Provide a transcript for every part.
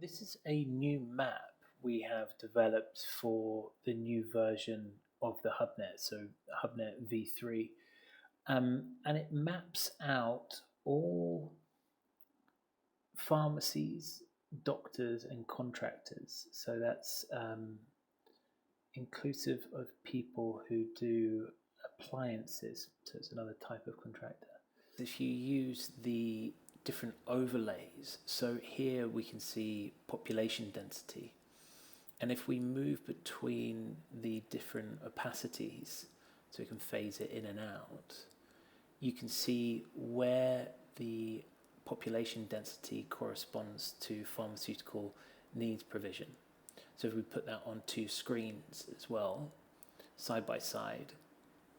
This is a new map we have developed for the new version of the HubNet, so HubNet v3, and it maps out all pharmacies, doctors, and contractors. So that's inclusive of people who do appliances, so it's another type of contractor. If you use the different overlays, so here we can see population density, and if we move between the different opacities, so we can phase it in and out, you can see where the population density corresponds to pharmaceutical needs provision. So if we put that on two screens as well, side by side,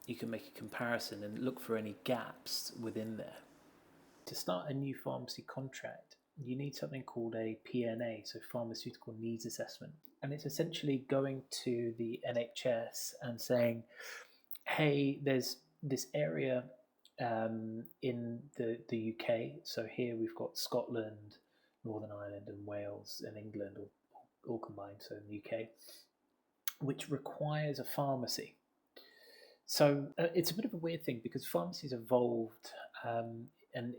you can make a comparison and look for any gaps within there. To start a new pharmacy contract, you need something called a PNA, so Pharmaceutical Needs Assessment. And it's essentially going to the NHS and saying, hey, there's this area in the UK. So here we've got Scotland, Northern Ireland, and Wales, and England all combined, so in the UK, which requires a pharmacy. So it's a bit of a weird thing because pharmacies evolved, and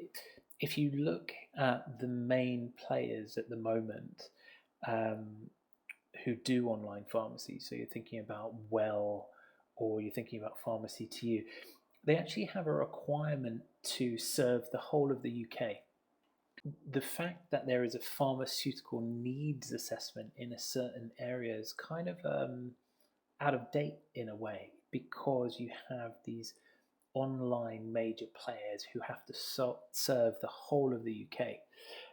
if you look at the main players at the moment who do online pharmacy, so you're thinking about Well, or you're thinking about Pharmacy to You, they actually have a requirement to serve the whole of the UK. The fact that there is a pharmaceutical needs assessment in a certain area is kind of out of date in a way, because you have these online major players who have to serve the whole of the UK.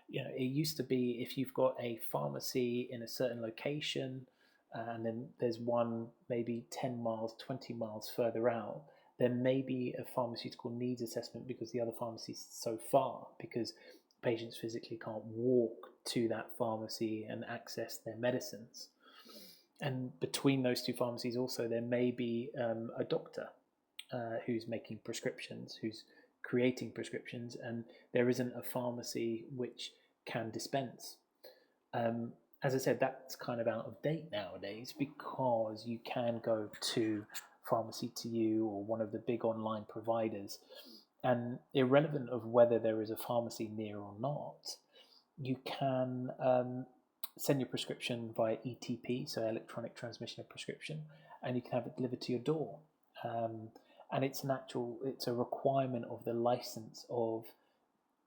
You know, it used to be if you've got a pharmacy in a certain location, and then there's one maybe 10 miles, 20 miles further out, there may be a pharmaceutical needs assessment because the other pharmacy is so far, because patients physically can't walk to that pharmacy and access their medicines. And between those two pharmacies also, there may be a doctor who's making prescriptions, who's creating prescriptions, and there isn't a pharmacy which can dispense. As I said, that's kind of out of date nowadays, because you can go to Pharmacy to You or one of the big online providers, and irrelevant of whether there is a pharmacy near or not, you can send your prescription via ETP, so electronic transmission of prescription, and you can have it delivered to your door. And it's a requirement of the license of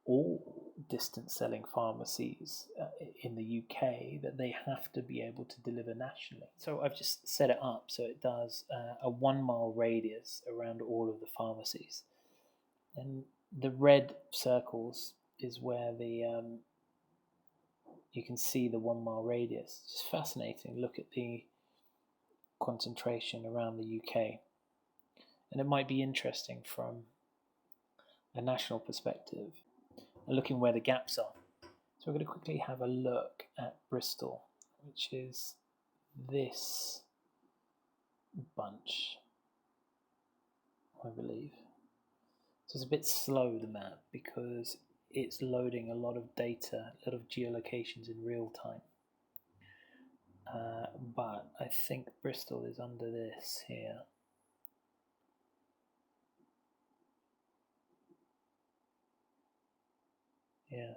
all distance selling pharmacies in the UK that they have to be able to deliver nationally. So I've just set it up so it does a 1 mile radius around all of the pharmacies. And the red circles is where you can see the 1 mile radius. It's just fascinating. Look at the concentration around the UK. And it might be interesting from a national perspective, and looking where the gaps are. So we're going to quickly have a look at Bristol, which is this bunch, I believe. So it's a bit slow, the map, because it's loading a lot of data, a lot of geolocations in real time. But I think Bristol is under this here. Yeah.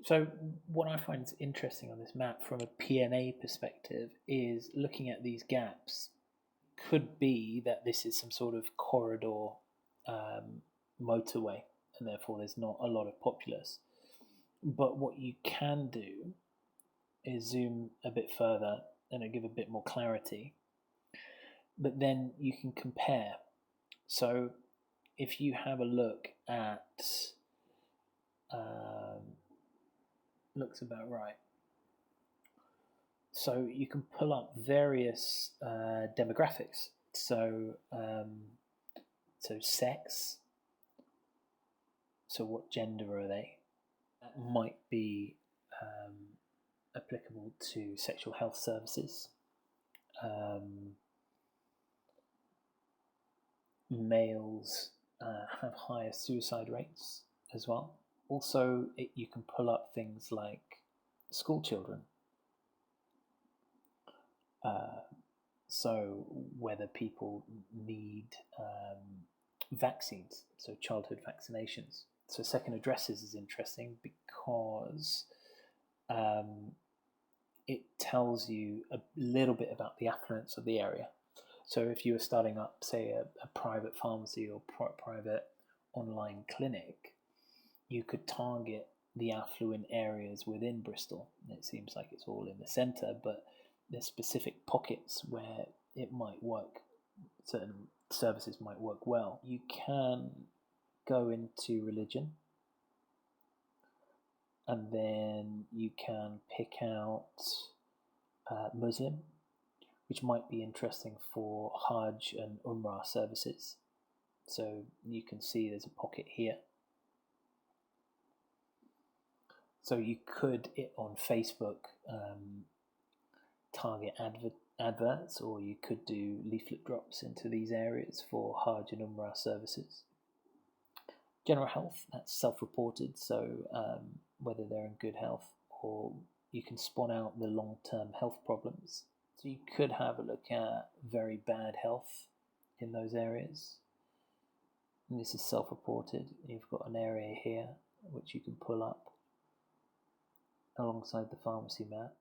So what I find is interesting on this map from a PNA perspective is looking at these gaps. Could be that this is some sort of corridor motorway, and therefore there's not a lot of populace. But what you can do is zoom a bit further and it'll give a bit more clarity. But then you can compare. So if you have a look at looks about right. So you can pull up various demographics. So sex. So what gender are they? That might be applicable to sexual health services. Males have higher suicide rates as well. Also, you can pull up things like school children. So whether people need vaccines, so childhood vaccinations. So second addresses is interesting because it tells you a little bit about the affluence of the area. So if you were starting up, say, a private pharmacy or private online clinic, you could target the affluent areas within Bristol. It seems like it's all in the centre, but there's specific pockets where it might work. Certain services might work well. You can go into religion, and then you can pick out Muslim, which might be interesting for Hajj and Umrah services. So you can see there's a pocket here. So you could, on Facebook, target adverts, or you could do leaflet drops into these areas for Hajj and Umrah services. General health, that's self-reported, so whether they're in good health, or you can spot out the long-term health problems. So you could have a look at very bad health in those areas. And this is self-reported. You've got an area here which you can pull up alongside the pharmacy map.